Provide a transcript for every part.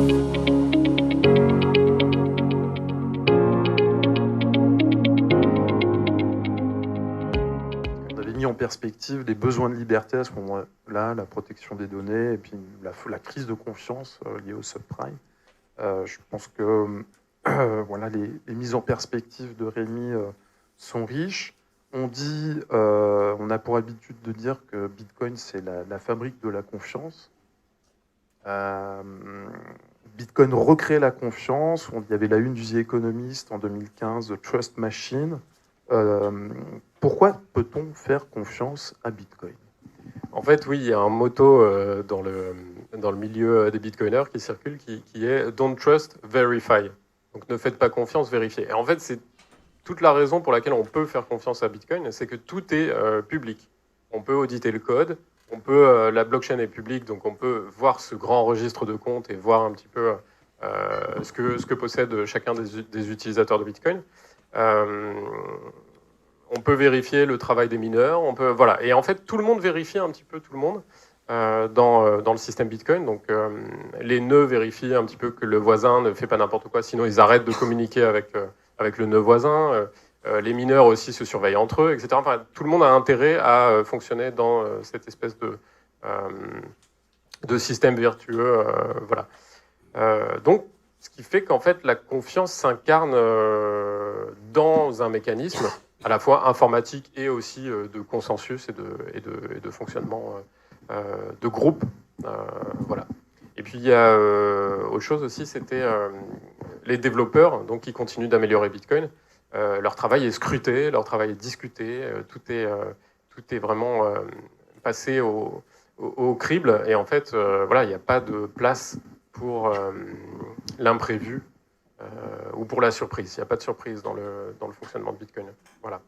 On avait mis en perspective les besoins de liberté à ce moment-là, la protection des données et puis la crise de confiance liée au subprime. Je pense que voilà, les mises en perspective de Rémi sont riches. On a pour habitude de dire que Bitcoin, c'est la fabrique de la confiance. Bitcoin recrée la confiance. Il y avait la une du The Economist en 2015, The Trust Machine. Pourquoi peut-on faire confiance à Bitcoin ? En fait, oui, il y a un motto dans le milieu des bitcoiners qui circule qui est « Don't trust, verify ». Donc, ne faites pas confiance, vérifiez. Et en fait, c'est toute la raison pour laquelle on peut faire confiance à Bitcoin, c'est que tout est public. On peut auditer le code, la blockchain est publique, donc on peut voir ce grand registre de comptes et voir un petit peu ce que possède chacun des utilisateurs de Bitcoin. On peut vérifier le travail des mineurs, voilà. Et en fait, tout le monde vérifie un petit peu tout le monde dans le système Bitcoin. Donc, les nœuds vérifient un petit peu que le voisin ne fait pas n'importe quoi, sinon ils arrêtent de communiquer avec le nœud voisin. Les mineurs aussi se surveillent entre eux, etc. Enfin, tout le monde a intérêt à fonctionner dans cette espèce de système vertueux. Voilà. Donc, ce qui fait qu'en fait, la confiance s'incarne dans un mécanisme à la fois informatique et aussi de consensus et de fonctionnement de groupe. Voilà. Et puis, il y a autre chose aussi, c'était les développeurs donc, qui continuent d'améliorer Bitcoin. Leur travail est scruté, leur travail est discuté, tout est vraiment passé au crible. Et en fait, voilà, il n'y a pas de place pour l'imprévu ou pour la surprise. Il n'y a pas de surprise dans le fonctionnement de Bitcoin. Voilà.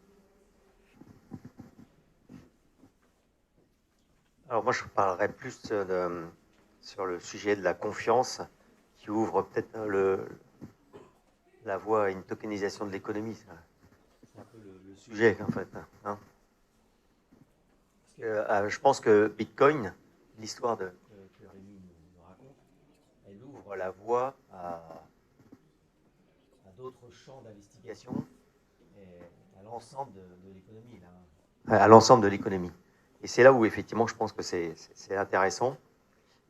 Alors moi, je parlerai plus sur le sujet de la confiance qui ouvre peut-être la voie à une tokenisation de l'économie. C'est un peu le sujet, en fait. Hein. Parce que, je pense que Bitcoin, l'histoire que Rémi nous raconte, elle ouvre la voie à d'autres champs d'investigation et à l'ensemble de l'économie. À l'ensemble de l'économie. Et c'est là où, effectivement, je pense que c'est intéressant.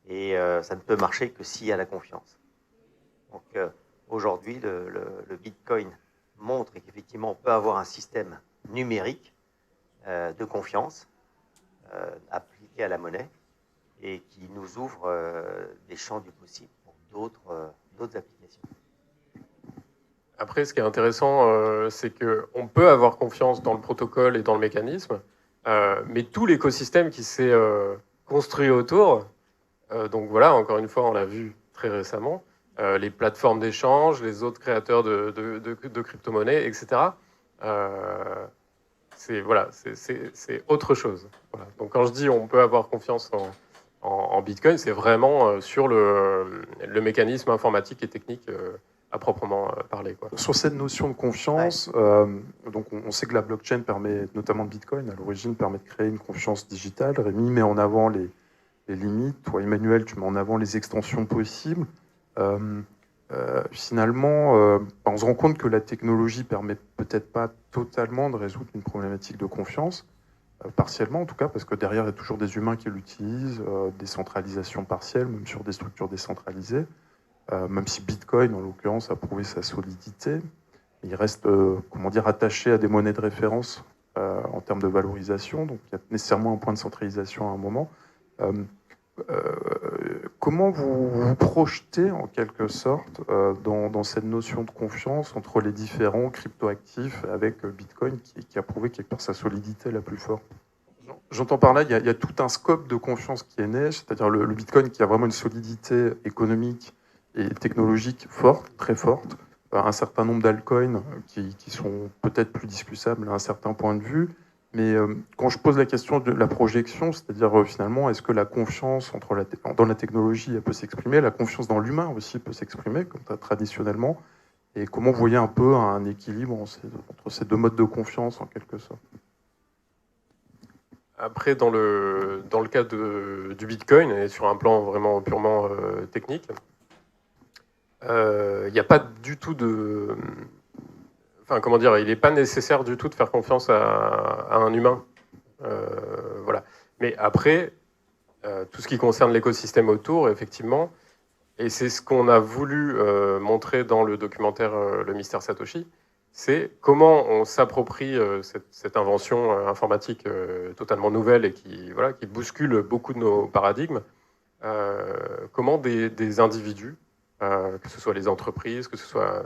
Et ça ne peut marcher que s'il y a la confiance. Donc, aujourd'hui, le Bitcoin montre qu'effectivement, on peut avoir un système numérique de confiance appliqué à la monnaie et qui nous ouvre des champs du possible pour d'autres applications. Après, ce qui est intéressant, c'est qu'on peut avoir confiance dans le protocole et dans le mécanisme, mais tout l'écosystème qui s'est construit autour, donc voilà, encore une fois, on l'a vu très récemment, les plateformes d'échange, les autres créateurs de crypto-monnaies, etc. C'est autre chose. Voilà. Donc quand je dis on peut avoir confiance en Bitcoin, c'est vraiment sur le mécanisme informatique et technique à proprement parler. Quoi. Sur cette notion de confiance, donc on sait que la blockchain permet, notamment Bitcoin, à l'origine, permet de créer une confiance digitale. Rémi met en avant les limites. Toi, Emmanuel, tu mets en avant les extensions possibles. Finalement, on se rend compte que la technologie permet peut-être pas totalement de résoudre une problématique de confiance, partiellement en tout cas, parce que derrière, il y a toujours des humains qui l'utilisent, décentralisation partielle, même sur des structures décentralisées. Même si Bitcoin, en l'occurrence, a prouvé sa solidité, il reste attaché à des monnaies de référence en termes de valorisation, donc il y a nécessairement un point de centralisation à un moment. Comment vous projetez, en quelque sorte, dans cette notion de confiance entre les différents cryptoactifs avec Bitcoin qui a prouvé quelque part sa solidité la plus forte ? J'entends par là, il y a tout un scope de confiance qui est né, c'est-à-dire le Bitcoin qui a vraiment une solidité économique et technologique forte, très forte, un certain nombre d'altcoins qui sont peut-être plus discussables à un certain point de vue, mais quand je pose la question de la projection, c'est-à-dire finalement, est-ce que la confiance dans la technologie, elle peut s'exprimer, la confiance dans l'humain aussi peut s'exprimer, comme traditionnellement, et comment vous voyez un peu un équilibre entre ces deux modes de confiance, en quelque sorte ? Après, dans le cas du Bitcoin, et sur un plan vraiment purement technique, il n'y a pas du tout de... Enfin, comment dire, il n'est pas nécessaire du tout de faire confiance à un humain. Voilà. Mais après, tout ce qui concerne l'écosystème autour, effectivement, et c'est ce qu'on a voulu montrer dans le documentaire Le Mystère Satoshi, c'est comment on s'approprie cette invention informatique totalement nouvelle et qui bouscule beaucoup de nos paradigmes. Comment des individus, que ce soit les entreprises, que ce soit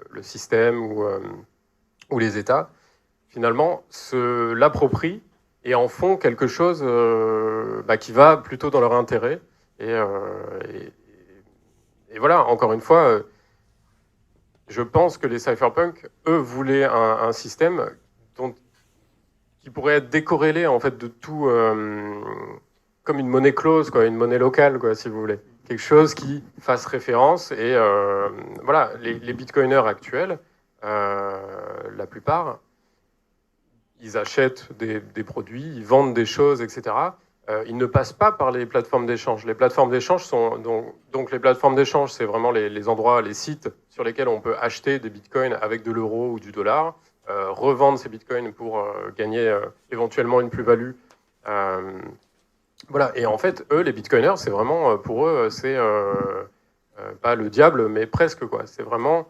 le système ou les États, finalement, se l'approprient et en font quelque chose qui va plutôt dans leur intérêt. Et voilà, encore une fois, je pense que les cypherpunks, eux, voulaient un système qui pourrait être décorrélé en fait de tout, comme une monnaie close, quoi, une monnaie locale, quoi, si vous voulez. Quelque chose qui fasse référence. Et voilà, les bitcoiners actuels, la plupart, ils achètent des produits, ils vendent des choses, etc. Ils ne passent pas par les plateformes d'échange. Les plateformes d'échange sont donc les plateformes d'échange, c'est vraiment les endroits, les sites sur lesquels on peut acheter des bitcoins avec de l'euro ou du dollar, revendre ces bitcoins pour gagner éventuellement une plus-value. Voilà. Et en fait, eux, les bitcoiners, c'est vraiment pour eux, c'est pas le diable, mais presque quoi. C'est vraiment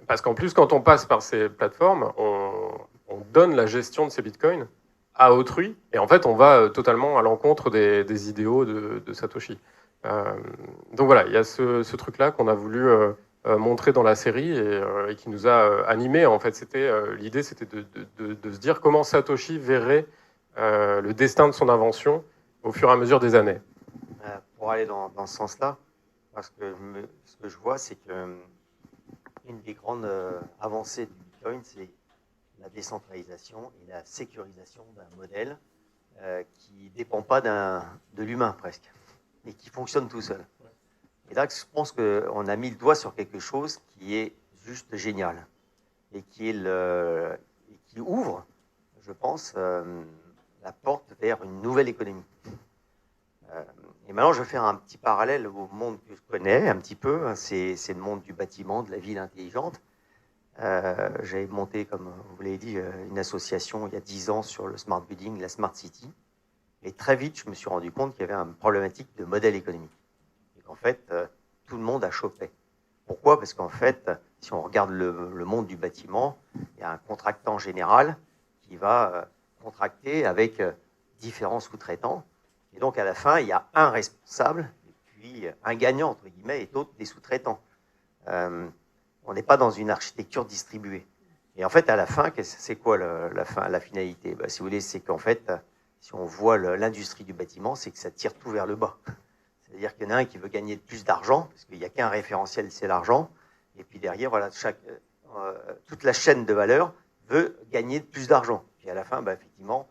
parce qu'en plus, quand on passe par ces plateformes, on donne la gestion de ces bitcoins à autrui, et en fait, on va totalement à l'encontre des idéaux de Satoshi. Donc voilà, il y a ce truc-là qu'on a voulu montrer dans la série et qui nous a animés. En fait, l'idée, c'était de se dire comment Satoshi verrait le destin de son invention au fur et à mesure des années. Pour aller dans ce sens-là, parce que ce que je vois, c'est que une des grandes avancées du Bitcoin, c'est la décentralisation et la sécurisation d'un modèle qui ne dépend pas de l'humain presque, et qui fonctionne tout seul. Et là, je pense qu'on a mis le doigt sur quelque chose qui est juste génial, et qui ouvre, je pense, la porte vers une nouvelle économie. Et maintenant, je vais faire un petit parallèle au monde que je connais un petit peu, c'est le monde du bâtiment, de la ville intelligente. J'avais monté, comme vous l'avez dit, une association il y a 10 ans sur le smart building, la smart city. Et très vite, je me suis rendu compte qu'il y avait une problématique de modèle économique. Et qu'en fait, tout le monde a chopé. Pourquoi ? Parce qu'en fait, si on regarde le monde du bâtiment, il y a un contractant général qui va contracter avec différents sous-traitants. Et donc, à la fin, il y a un responsable, et puis un gagnant, entre guillemets, et d'autres des sous-traitants. On n'est pas dans une architecture distribuée. Et en fait, à la fin, c'est quoi la finalité ? Si vous voulez, c'est qu'en fait, si on voit l'industrie du bâtiment, c'est que ça tire tout vers le bas. C'est-à-dire qu'il y en a un qui veut gagner plus d'argent, parce qu'il n'y a qu'un référentiel, c'est l'argent. Et puis derrière, voilà, toute la chaîne de valeur veut gagner plus d'argent. Puis à la fin, effectivement,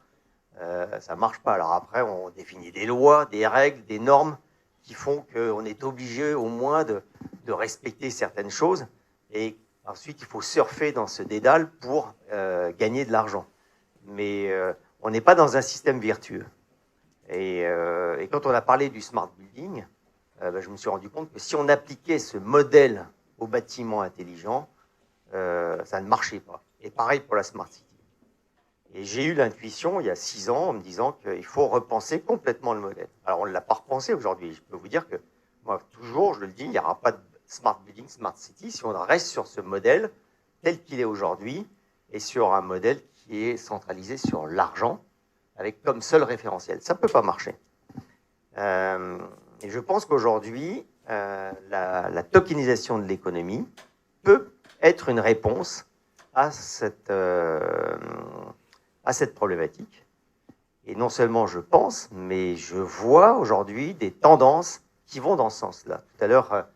ça ne marche pas. Alors après, on définit des lois, des règles, des normes qui font qu'on est obligé au moins de respecter certaines choses. Et ensuite, il faut surfer dans ce dédale pour gagner de l'argent. Mais on n'est pas dans un système vertueux. Et quand on a parlé du smart building, je me suis rendu compte que si on appliquait ce modèle au bâtiment intelligent, ça ne marchait pas. Et pareil pour la smart city. Et j'ai eu l'intuition, il y a 6 ans, en me disant qu'il faut repenser complètement le modèle. Alors, on ne l'a pas repensé aujourd'hui. Je peux vous dire que, moi, toujours, je le dis, il n'y aura pas de smart building, smart city, si on reste sur ce modèle tel qu'il est aujourd'hui, et sur un modèle qui est centralisé sur l'argent, avec comme seul référentiel. Ça ne peut pas marcher. Et je pense qu'aujourd'hui, la tokenisation de l'économie peut être une réponse à cette problématique. Et non seulement je pense, mais je vois aujourd'hui des tendances qui vont dans ce sens-là. Tout à l'heure,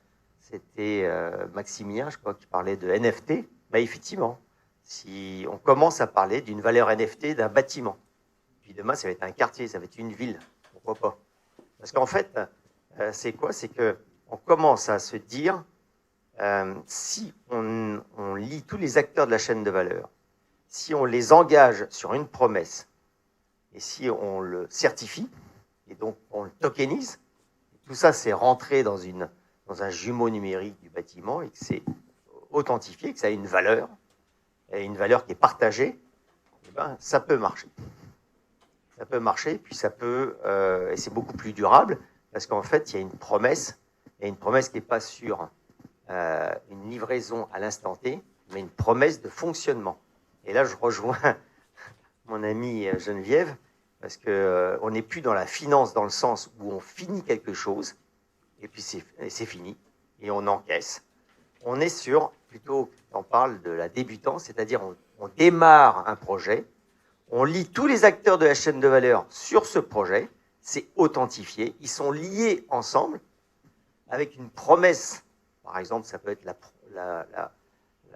c'était Maximilien, je crois, qui parlait de NFT. Effectivement, si on commence à parler d'une valeur NFT d'un bâtiment, puis demain, ça va être un quartier, ça va être une ville, pourquoi pas ? Parce qu'en fait, c'est quoi ? C'est qu'on commence à se dire, si on lie tous les acteurs de la chaîne de valeur, si on les engage sur une promesse, et si on le certifie, et donc on le tokenise, tout ça c'est rentré dans une dans un jumeau numérique du bâtiment et que c'est authentifié, que ça a une valeur qui est partagée, eh ben, ça peut marcher. Ça peut marcher, puis ça peut, et c'est beaucoup plus durable, parce qu'en fait, il y a une promesse qui n'est pas sur une livraison à l'instant T, mais une promesse de fonctionnement. Et là, je rejoins mon amie Geneviève, parce qu'on n'est plus dans la finance dans le sens où on finit quelque chose, et puis c'est fini, et on encaisse. On est sur, plutôt, on parle de la débutance, c'est-à-dire on démarre un projet, on lie tous les acteurs de la chaîne de valeur sur ce projet, c'est authentifié, ils sont liés ensemble, avec une promesse. Par exemple, ça peut être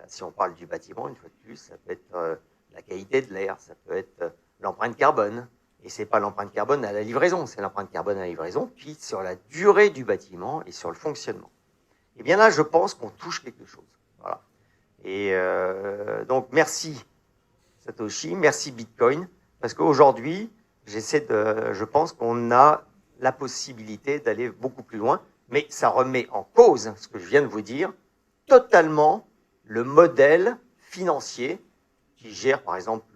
si on parle du bâtiment, une fois de plus, ça peut être la qualité de l'air, ça peut être l'empreinte carbone. Et ce n'est pas l'empreinte carbone à la livraison, c'est l'empreinte carbone à la livraison, puis sur la durée du bâtiment et sur le fonctionnement. Et bien là, je pense qu'on touche quelque chose. Voilà. Et donc, merci Satoshi, merci Bitcoin, parce qu'aujourd'hui, je pense qu'on a la possibilité d'aller beaucoup plus loin, mais ça remet en cause, ce que je viens de vous dire, totalement le modèle financier qui gère, par exemple,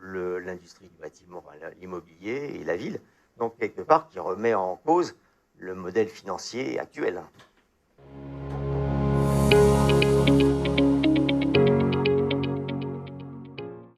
l'industrie du bâtiment, l'immobilier et la ville. Donc, quelque part, qui remet en cause le modèle financier actuel.